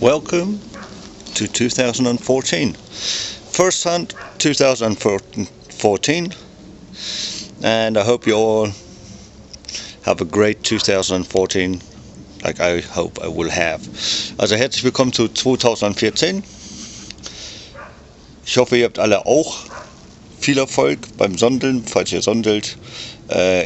Welcome to 2014. First hunt 2014, and I hope you all have a great 2014, like I hope I will have. Also herzlich willkommen zu 2014. Ich hoffe, ihr habt alle auch viel Erfolg beim Sondeln, falls ihr sondelt,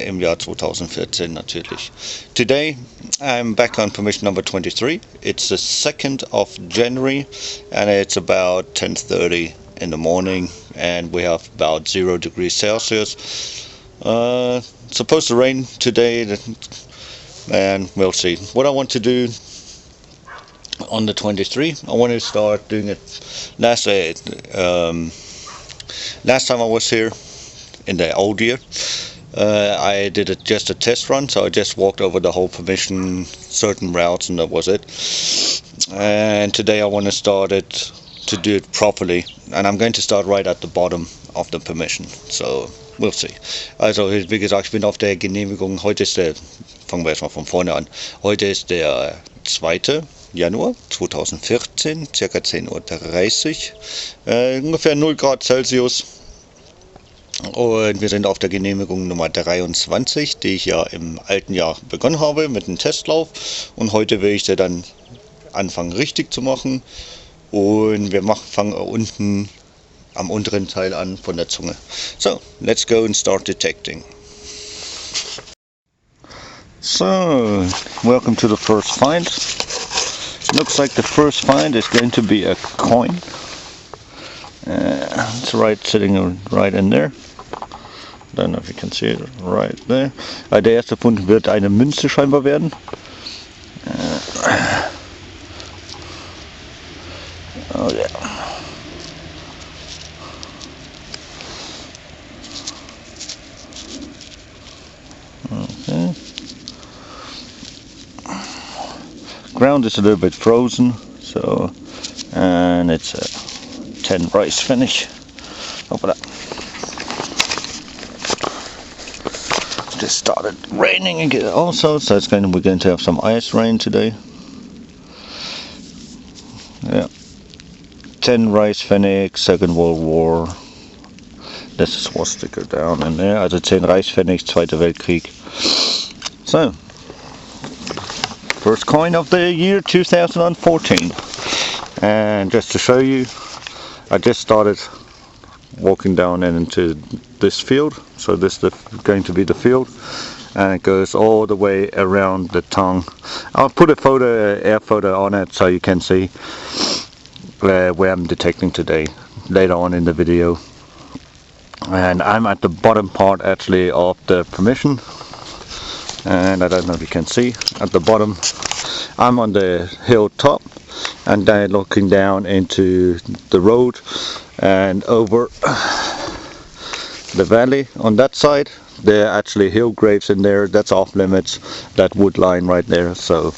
im Jahr 2014 natürlich. Today I'm back on permission number 23. It's the 2nd of January and it's about 10:30 in the morning and we have about 0 degrees Celsius. Supposed to rain today and we'll see. What I want to do on the 23, I want to start doing it last time I was here in the old year. I did just a test run, so I just walked over the whole permission, certain routes, and that was it. And today I want to start it to do it properly, and I'm going to start right at the bottom of the permission, so we'll see. Also wie gesagt, ich bin auf der Genehmigung. Heute ist fangen wir erstmal von vorne an. Heute ist der 2. Januar 2014, ca. 10:30 Uhr, ungefähr 0 Grad Celsius. Und wir sind auf der Genehmigung Nummer 23, die ich ja im alten Jahr begonnen habe mit dem Testlauf. Und heute will ich sie dann anfangen richtig zu machen. Und wir fangen unten am unteren Teil an von der Zunge. So, let's go and start detecting. So, welcome to the first find. Looks like the first find is going to be a coin. It's sitting right in there. Don't know if you can see it right there. Der erste Fund wird eine Münze scheinbar werden. Oh yeah. Okay. Ground is a little bit frozen, so, and it's a 10 rice finish. Open up. Just started raining again also, so we're going to have some ice rain today. Yeah, 10 rice Pfennig, Second World War. There's a swastika down in there. Also 10 Reichspfennig, Zweiter Weltkrieg. So, first coin of the year 2014. And just to show you, I just started walking down into this field. So this is going to be the field, and it goes all the way around the tongue. I'll put a air photo on it so you can see where I'm detecting today later on in the video. And I'm at the bottom part actually of the permission, and I don't know if you can see at the bottom. I'm on the hill top and then looking down into the road and over the valley on that side. There are actually hill graves in there. That's off limits, that wood line right there, so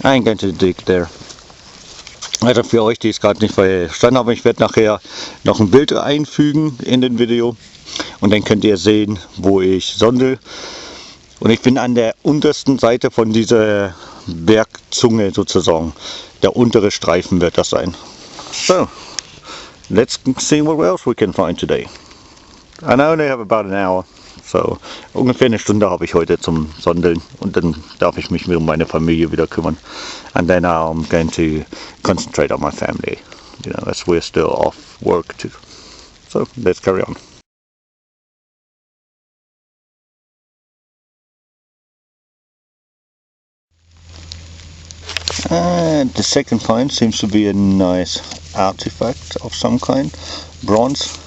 I ain't going to dig there. Also für euch, die es gerade nicht verstanden haben, ich werde nachher noch ein Bild einfügen in den Video und dann könnt ihr sehen, wo ich sondel. Und ich bin an der untersten Seite von dieser Bergzunge sozusagen. Der untere Streifen wird das sein. So, let's see what else we can find today. And I only have about an hour, so ungefähr eine Stunde habe ich heute zum Sondeln und dann darf ich mich um meine Familie wieder kümmern. And then I'm going to concentrate on my family, you know, as we're still off work too. So let's carry on. And the second find seems to be a nice artifact of some kind, bronze.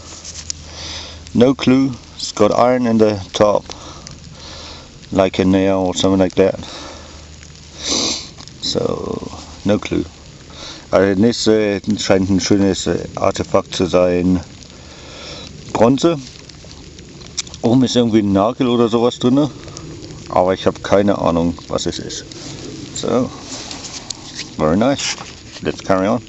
No clue, it's got iron in the top, like a nail or something like that. So, no clue. Das nächste scheint ein schönes Artefakt zu sein. Bronze. Oben ist irgendwie ein Nagel oder sowas drin. Aber ich habe keine Ahnung, was es ist. So, very nice. Let's carry on.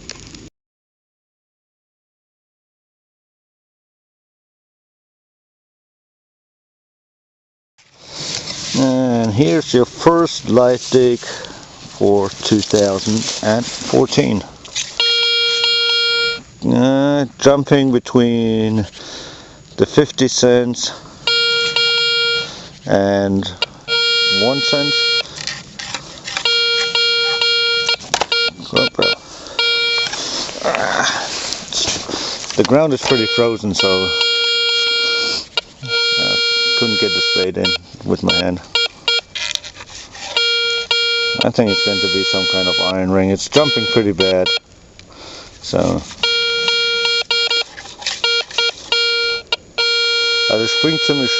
And here's your first live dig for 2014. Jumping between the 50 cents and 1 cent. The ground is pretty frozen, so I couldn't get the spade in with my hand. I think it's going to be some kind of iron ring. It's jumping pretty bad. So. Also springt ziemlich.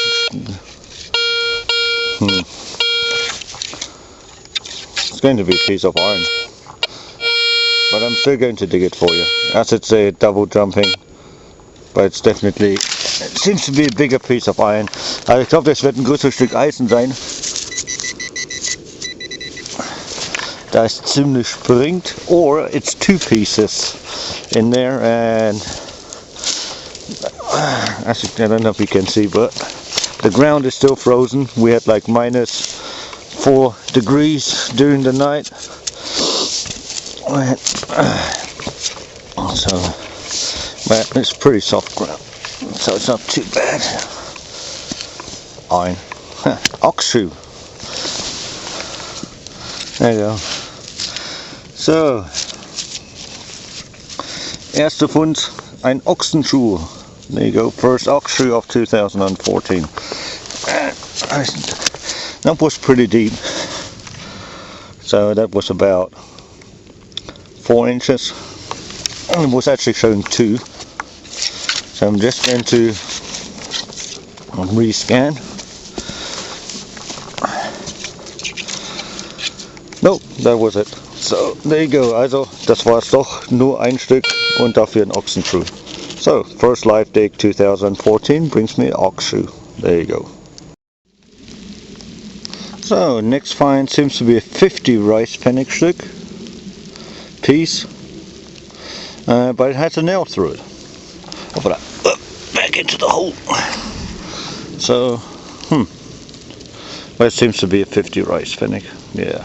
It's going to be a piece of iron. But I'm still going to dig it for you. As it's a double jumping. But it's definitely. It seems to be a bigger piece of iron. Also ich glaube, das wird ein größeres Stück Eisen sein. Da es ziemlich springt. Or it's two pieces in there, and I don't know if you can see, but the ground is still frozen. We had like -4 degrees during the night. So, but it's pretty soft ground, so it's not too bad. Iron. Ox shoe. There you go. So, erster Fund, ein Ochsenschuh. There you go, first ox shoe of 2014. That was pretty deep. So that was about 4 inches. And it was actually showing 2. So I'm just going to rescan. No, that was it. So there you go. Also, das war's doch, nur ein Stück und dafür ein Ochsenschuh. So, first live dig 2014 brings me ox shoe. There you go. So, next find seems to be a 50 rice Pfennigstück piece, but it has a nail through it. Back into the hole. So, well, it seems to be a 50 rice Pfennig. Yeah.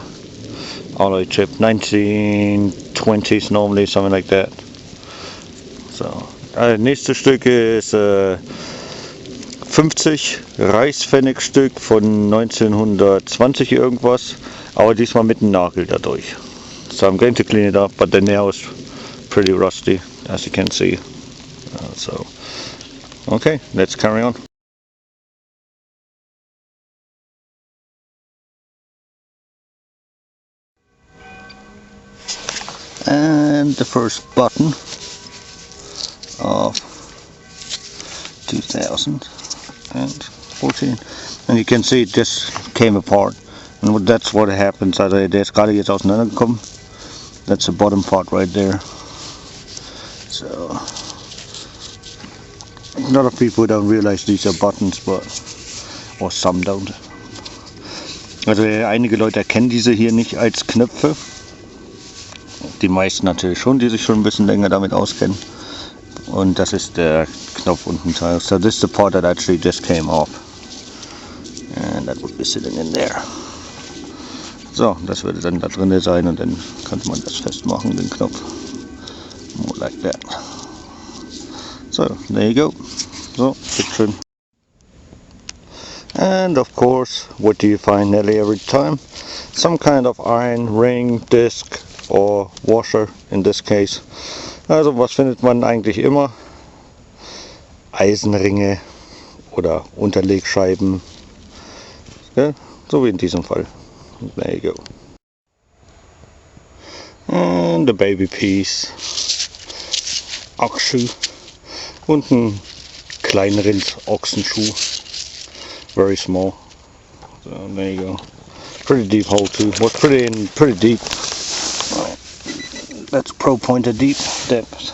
Alloy chip, 1920s normally, something like that. So. Nächste Stück ist 50 Reichspfennigstück von 1920 irgendwas, aber diesmal mit einem Nagel dadurch. So I'm going to clean it up, but the nail is pretty rusty, as you can see. So, okay, let's carry on. And the first button of 2014, and you can see it just came apart, and that's what happens. Also der ist gerade jetzt auseinandergekommen. That's the bottom part right there. So a lot of people don't realize these are buttons, but or some don't. Also einige Leute erkennen diese hier nicht als Knöpfe. Die meisten natürlich schon, die sich schon ein bisschen länger damit auskennen. Und das ist der Knopf unten Teil. So this is the part that actually just came off. And that would be sitting in there. So, das würde dann da drin sein und dann könnte man das festmachen, den Knopf. More like that. So, there you go. So, bitteschön. And of course, what do you find nearly every time? Some kind of iron ring, disc or washer in this case. Also was findet man eigentlich immer? Eisenringe oder Unterlegscheiben. Ja, so wie in diesem Fall. There you go. And the baby piece. Ochsschuh. Und ein kleineren Ochsenschuh. Very small. So there you go. Pretty deep hole too. Was pretty deep. That's Pro Pointer Deep Depth.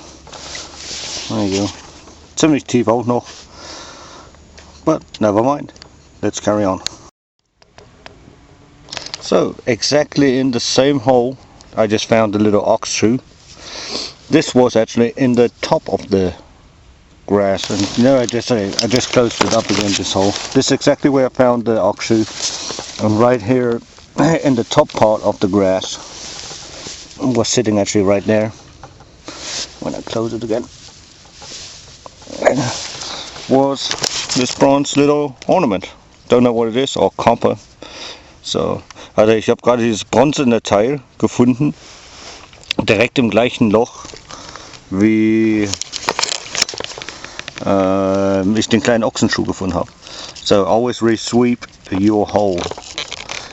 There you go. Ziemlich tief auch noch. But never mind. Let's carry on. So exactly in the same hole I just found a little ox shoe. This was actually in the top of the grass, and you know, I just closed it up again, this hole. This is exactly where I found the ox shoe, and right here in the top part of the grass was sitting actually right there. When I close it again, was this bronze little ornament. Don't know what it is, or copper. So, also ich habe gerade dieses bronzene Teil gefunden, direkt im gleichen Loch wie ich den kleinen Ochsenschuh gefunden habe. So always re-sweep your hole.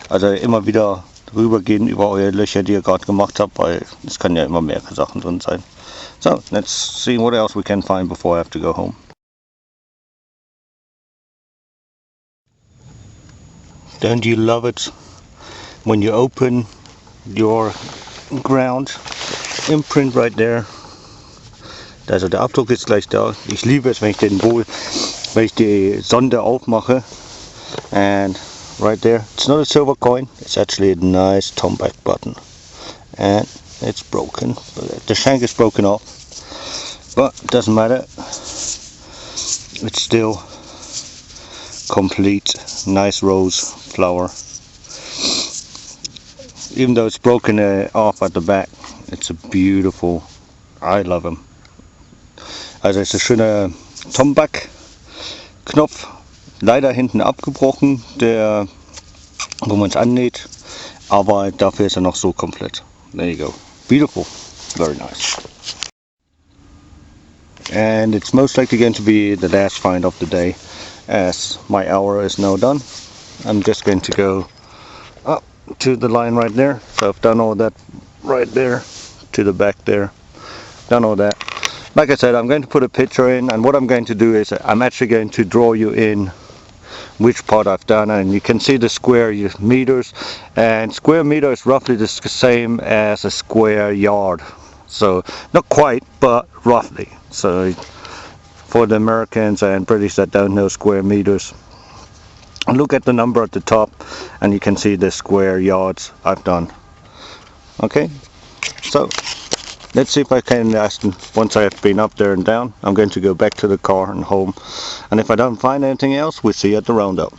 Also immer wieder rübergehen über eure Löcher, die ihr gerade gemacht habt, weil es kann ja immer mehrere Sachen drin sein. So, let's see what else we can find before I have to go home. Don't you love it when you open your ground imprint right there? Also der Abdruck ist gleich da. Ich liebe es, wenn ich die Sonde aufmache. And right there, it's not a silver coin, it's actually a nice tomback button. And it's broken. The shank is broken off. But it doesn't matter. It's still complete, nice rose flower. Even though it's broken off at the back, it's a beautiful, I love them. Also es ist ein schöner Tomback-Knopf, leider hinten abgebrochen, wo man es annäht, aber dafür ist er noch so komplett. There you go. Beautiful. Very nice. And it's most likely going to be the last find of the day, as my hour is now done. I'm just going to go up to the line right there. So I've done all that right there, to the back there, done all that. Like I said, I'm going to put a picture in, and what I'm going to do is I'm actually going to draw you in which part I've done, and you can see the square meters, and square meter is roughly the same as a square yard. So not quite, but roughly. So for the Americans and British that don't know square meters, look at the number at the top and you can see the square yards I've done. Okay, so let's see if I can, once I have been up there and down, I'm going to go back to the car and home. And if I don't find anything else, we'll see you at the roundup.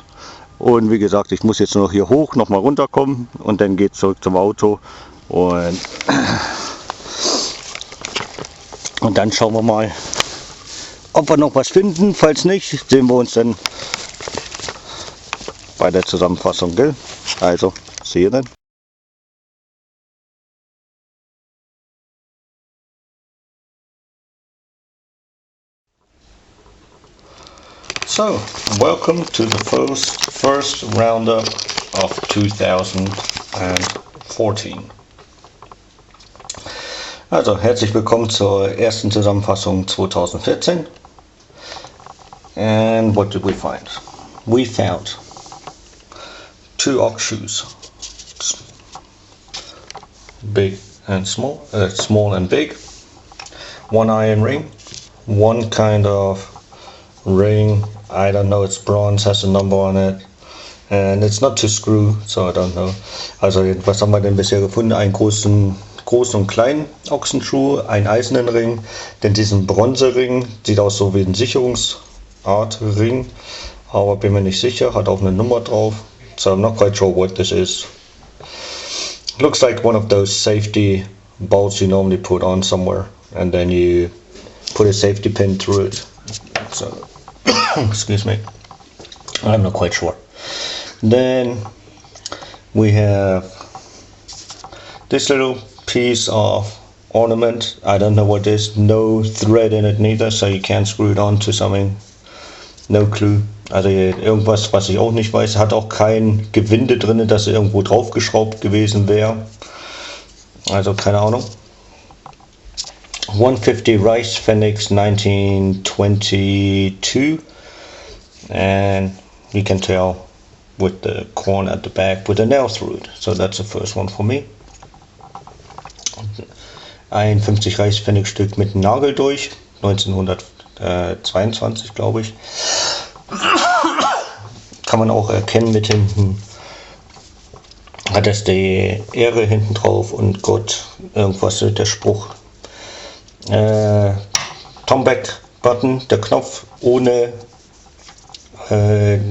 Und wie gesagt, ich muss jetzt noch hier hoch, nochmal runterkommen und dann geht's zurück zum Auto. Und dann schauen wir mal, ob wir noch was finden. Falls nicht, sehen wir uns dann bei der Zusammenfassung, gell? Also, see you then. So, welcome to the first roundup of 2014. Also, herzlich willkommen zur ersten Zusammenfassung 2014. And what did we find? We found 2 ox shoes, big and small, small and big, 1 iron ring, 1 kind of ring, I don't know, it's bronze, has a number on it, and it's not to screw, so I don't know. Also was haben wir denn bisher gefunden? Einen großen und kleinen Ochsenschuh, einen eisernen Ring, dann diesen Bronzering, sieht aus so wie ein Sicherungsart Ring, aber bin mir nicht sicher, hat auch eine Nummer drauf, so I'm not quite sure what this is. Looks like one of those safety bolts you normally put on somewhere, and then you put a safety pin through it. So, excuse me, I'm not quite sure. Then we have this little piece of ornament. I don't know what it is, no thread in it neither, so you can't screw it on to something. No clue. Also irgendwas, was ich auch nicht weiß, hat auch kein Gewinde drin, das irgendwo draufgeschraubt gewesen wäre. Also keine Ahnung. 150 Rice Phoenix 1922, and you can tell with the corn at the back with a nail through it. So that's the first one for me. ein 50 Reichspfennigstück mit Nagel durch, 1922 glaube ich. Kann man auch erkennen mit hinten, hat es die Ehre hinten drauf und Gott, irgendwas mit der Spruch. Tomback Button, der Knopf ohne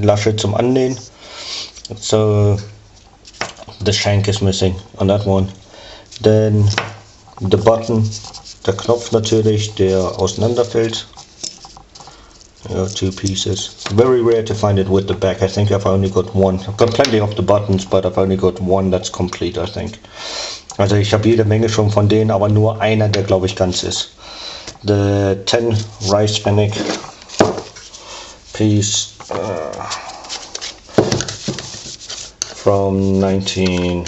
Lasche zum Annähen. So the shank is missing on that one. Then the button, der Knopf natürlich, der auseinanderfällt. Two pieces. Very rare to find it with the back. I think I've only got one. I've got plenty of the buttons, but I've only got one that's complete, I think. Also ich habe jede Menge schon von denen, aber nur einer, der glaube ich ganz ist. The 10 rice pfennig piece from 19.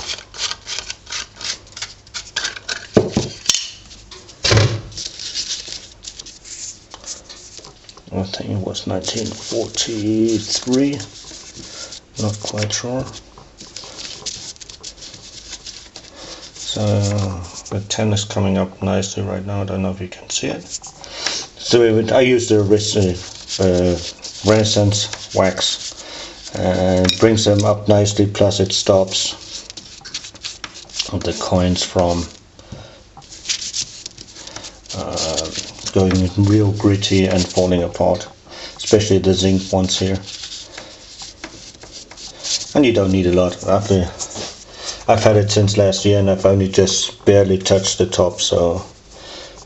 I think it was 1943, not quite sure. So the 10 is coming up nicely right now, I don't know if you can see it. So I use the Renaissance wax and brings them up nicely, plus it stops the coins from going real gritty and falling apart, especially the zinc ones here. And you don't need a lot. I've had it since last year and I've only just barely touched the top, so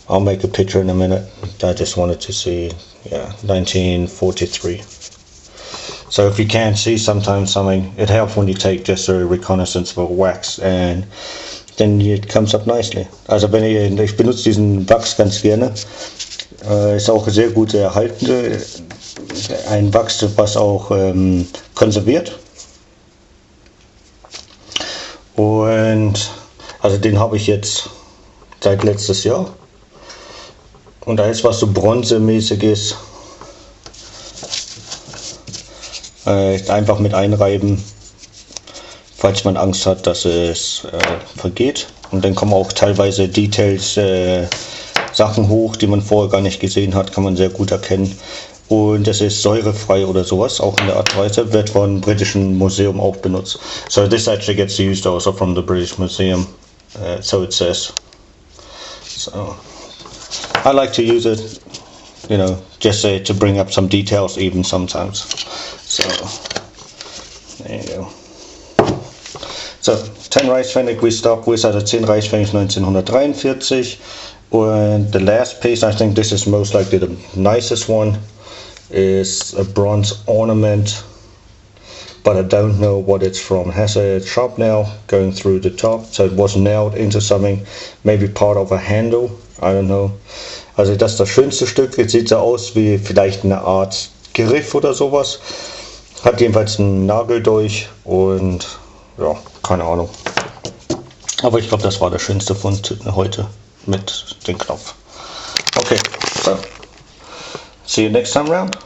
I'll make a picture in a minute. I just wanted to see, yeah, 1943. So if you can't see sometimes something, it helps when you take just a reconnaissance for wax and then it comes up nicely. Also ich benutze diesen Wachs ganz gerne. Ist auch sehr gut erhalten. Ein Wachs, was auch konserviert. Und also den habe ich jetzt seit letztes Jahr. Und da ist was so bronzemäßiges. Einfach mit einreiben, falls man Angst hat, dass es vergeht. Und dann kommen auch teilweise Details, Sachen hoch, die man vorher gar nicht gesehen hat, kann man sehr gut erkennen. Und es ist säurefrei oder sowas, auch in der Art und Weise, wird vom Britischen Museum auch benutzt. So this actually gets used also from the British Museum, so it says. So I like to use it, you know, just to bring up some details even sometimes. So there you go. So 10 Reichspfennig we stop with, also 10 Reichspfennig 1943. And the last piece, I think this is most likely the nicest one, is a bronze ornament, but I don't know what it's from. It has a sharp nail going through the top, so it was nailed into something, maybe part of a handle, I don't know. Also das ist das schönste Stück, jetzt sieht so aus wie vielleicht eine Art Griff oder sowas. Hat jedenfalls einen Nagel durch und ja, keine Ahnung. Aber ich glaube, das war der schönste Fund heute mit dem Knopf. Okay, so see you next time round.